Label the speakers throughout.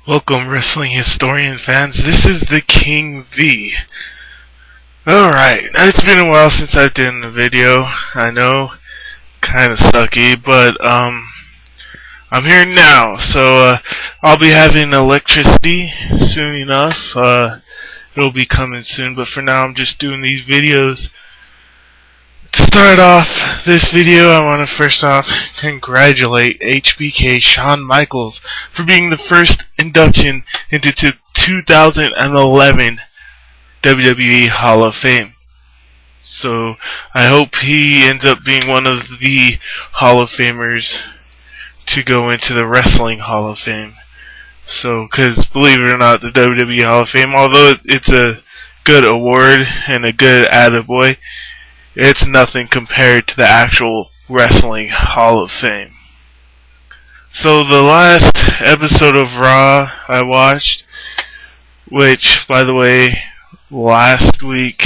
Speaker 1: Welcome, wrestling historian fans. This is the King V. Alright, it's been a while since I've done a video. I know, kinda sucky, but I'm here now. So I'll be having electricity soon enough. It'll be coming soon, but for now I'm just doing these videos. To start off this video, I want to first off congratulate HBK Shawn Michaels for being the first induction into 2011 WWE Hall of Fame. So I hope he ends up being one of the Hall of Famers to go into the Wrestling Hall of Fame. So, because believe it or not, the WWE Hall of Fame, although it's a good award and a good attaboy, it's nothing compared to the actual Wrestling Hall of Fame. So the last episode of Raw I watched, which, by the way, last week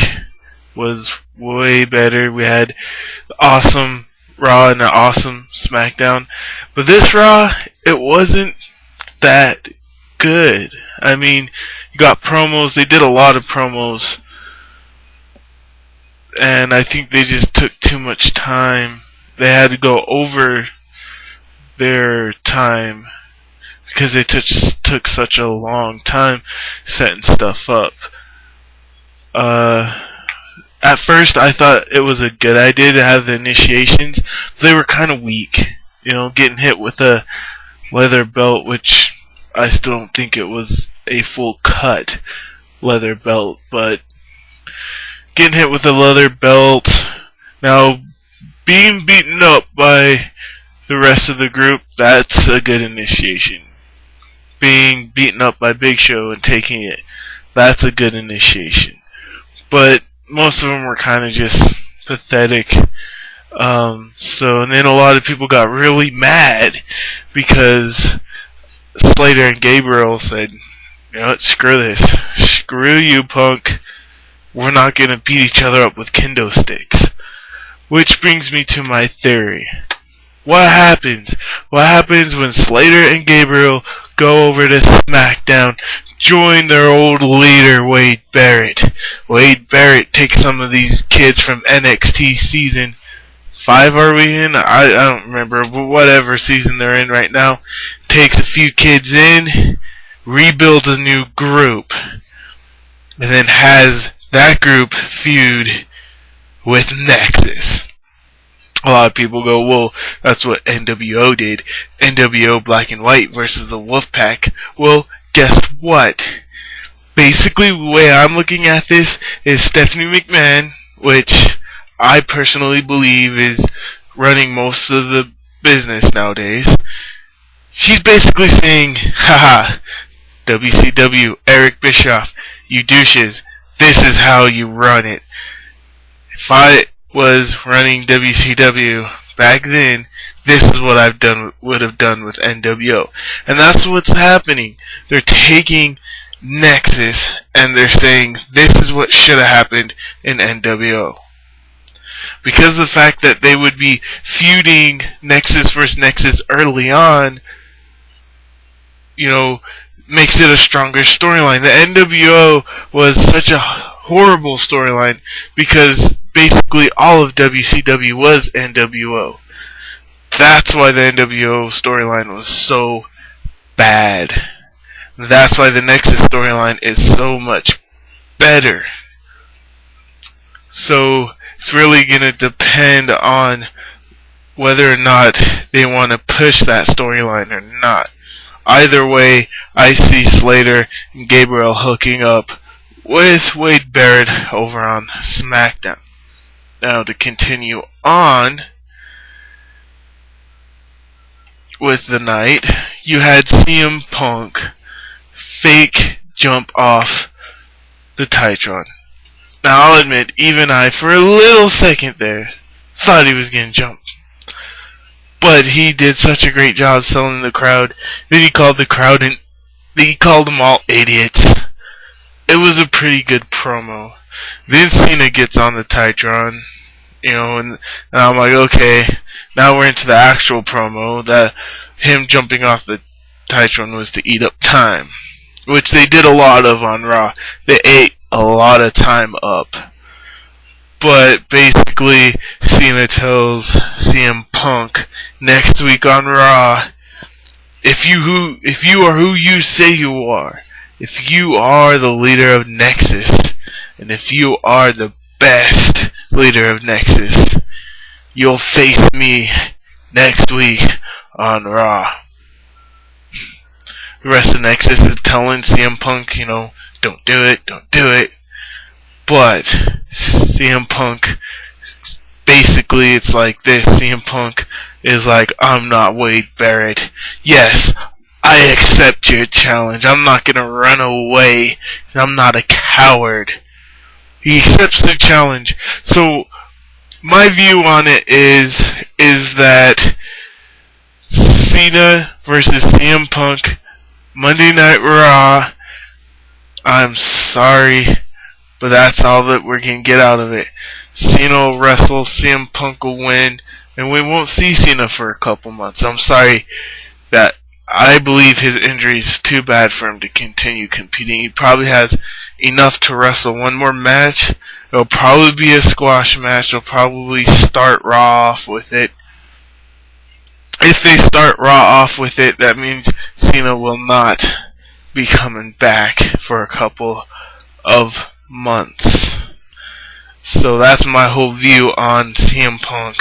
Speaker 1: was way better. We had awesome Raw and an awesome SmackDown. But this Raw, it wasn't that good. I mean, you got promos. They did a lot of promos. And I think they just took too much time. They had to go over their time because they took such a long time setting stuff up. At first I thought it was a good idea to have the initiations, but they were kind of weak. You know, getting hit with a leather belt, which I still don't think it was a full cut leather belt, but getting hit with a leather belt. Now, being beaten up by the rest of the group, that's a good initiation. Being beaten up by Big Show and taking it, that's a good initiation. But most of them were kind of just pathetic. And then a lot of people got really mad because Slater and Gabriel said, you know what, screw this. Screw you, Punk. We're not going to beat each other up with kendo sticks. Which brings me to my theory. What happens? What happens when Slater and Gabriel go over to SmackDown, join their old leader, Wade Barrett? Wade Barrett takes some of these kids from NXT season 5, are we in? I don't remember, but whatever season they're in right now. Takes a few kids in, rebuilds a new group, and then has that group feud with Nexus. A lot of people go, well, that's what NWO did. NWO Black and White versus the Wolfpack. Well, guess what? Basically, the way I'm looking at this is Stephanie McMahon, which I personally believe is running most of the business nowadays. She's basically saying, haha, WCW, Eric Bischoff, you douches, this is how you run it. If I was running WCW back then, this is what would have done with NWO. And that's what's happening. They're taking Nexus and they're saying this is what should have happened in NWO. Because of the fact that they would be feuding Nexus versus Nexus early on, you know, makes it a stronger storyline. The NWO was such a horrible storyline because basically all of WCW was NWO. That's why the NWO storyline was so bad. That's why the Nexus storyline is so much better. So it's really going to depend on whether or not they want to push that storyline or not. Either way, I see Slater and Gabriel hooking up with Wade Barrett over on SmackDown. Now, to continue on with the night, you had CM Punk fake jump off the Titantron. Now, I'll admit, even I, for a little second there, thought he was getting jumped. But he did such a great job selling the crowd. Then he called the crowd and he called them all idiots. It was a pretty good promo. Then Cena gets on the Titantron, you know, and I'm like, okay, now we're into the actual promo, that him jumping off the Titantron was to eat up time, which they did a lot of on Raw. They ate a lot of time up. But basically, Cena tells CM Punk next week on Raw, if you are who you say you are, if you are the leader of Nexus, and if you are the best leader of Nexus, you'll face me next week on Raw. The rest of Nexus is telling CM Punk, don't do it, don't do it. But CM Punk, basically it's like this. CM Punk is like, I'm not Wade Barrett. Yes, I accept your challenge. I'm not gonna run away. I'm not a coward. He accepts the challenge. So my view on it is that Cena versus CM Punk, Monday Night Raw. I'm sorry, but that's all that we're going to get out of it. Cena will wrestle, CM Punk will win, and we won't see Cena for a couple months. I'm sorry that I believe his injury is too bad for him to continue competing. He probably has enough to wrestle one more match. It'll probably be a squash match. They'll probably start Raw off with it. If they start Raw off with it, that means Cena will not be coming back for a couple of months. So that's my whole view on CM Punk,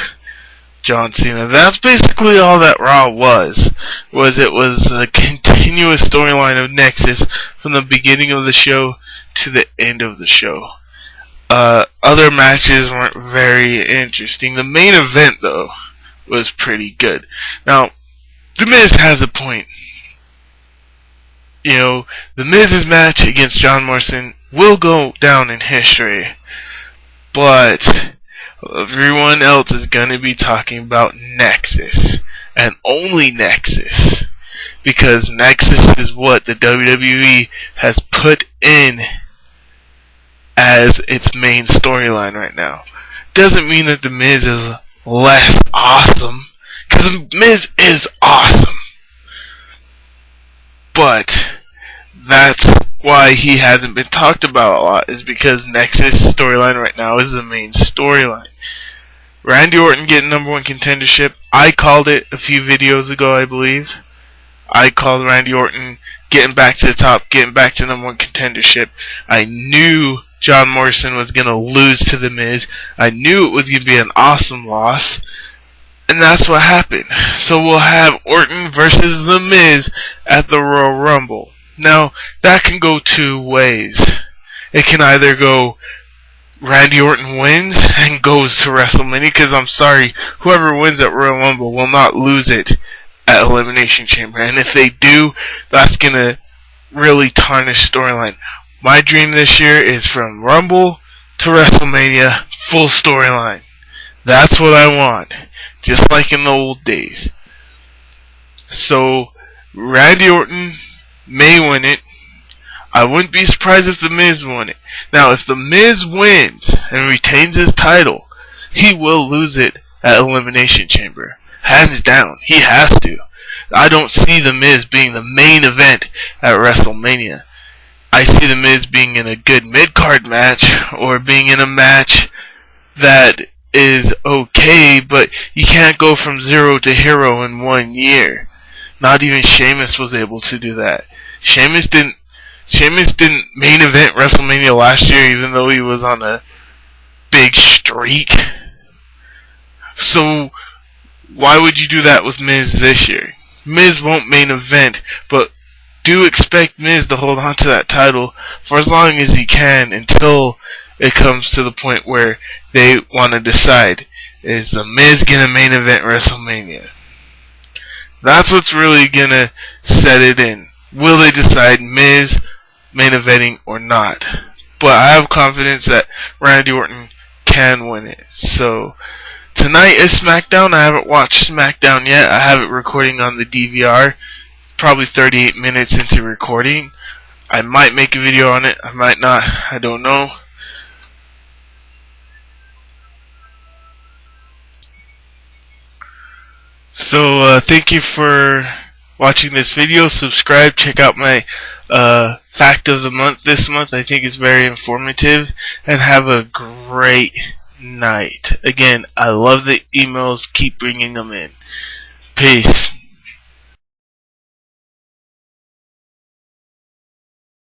Speaker 1: John Cena. That's basically all that Raw was. It was a continuous storyline of Nexus from the beginning of the show to the end of the show. Other matches weren't very interesting. The main event, though, was pretty good. Now, The Miz has a point. The Miz's match against John Morrison will go down in history, but everyone else is going to be talking about Nexus, and only Nexus, because Nexus is what the WWE has put in as its main storyline right now. Doesn't mean that The Miz is less awesome, because The Miz is awesome. But that's why he hasn't been talked about a lot, is because Nexus storyline right now is the main storyline. Randy Orton getting #1 contendership. I called it a few videos ago, I believe. I called Randy Orton getting back to the top, getting back to #1 contendership. I knew John Morrison was going to lose to The Miz. I knew it was going to be an awesome loss. And that's what happened. So we'll have Orton versus The Miz at the Royal Rumble. Now, that can go two ways. It can either go Randy Orton wins and goes to WrestleMania, because I'm sorry, whoever wins at Royal Rumble will not lose it at Elimination Chamber. And if they do, that's going to really tarnish storyline. My dream this year is from Rumble to WrestleMania, full storyline. That's what I want. Just like in the old days. So, Randy Orton may win it. I wouldn't be surprised if The Miz won it. Now, if The Miz wins and retains his title, he will lose it at Elimination Chamber. Hands down. He has to. I don't see The Miz being the main event at WrestleMania. I see The Miz being in a good mid-card match, or being in a match that is okay, but you can't go from zero to hero in 1 year. Not even Sheamus was able to do that. Sheamus didn't main event WrestleMania last year, even though he was on a big streak. So why would you do that with Miz this year? Miz won't main event, but do expect Miz to hold on to that title for as long as he can, until it comes to the point where they want to decide, is The Miz gonna main event WrestleMania? That's what's really gonna set it in. Will they decide Miz main eventing or not? But I have confidence that Randy Orton can win it. So tonight is SmackDown. I haven't watched SmackDown yet. I have it recording on the DVR. Probably 38 minutes into recording. I might make a video on it. I might not. I don't know. So thank you for watching this video. Subscribe, check out my fact of the month this month. I think it's very informative, and have a great night. Again, I love the emails. Keep bringing them in. Peace.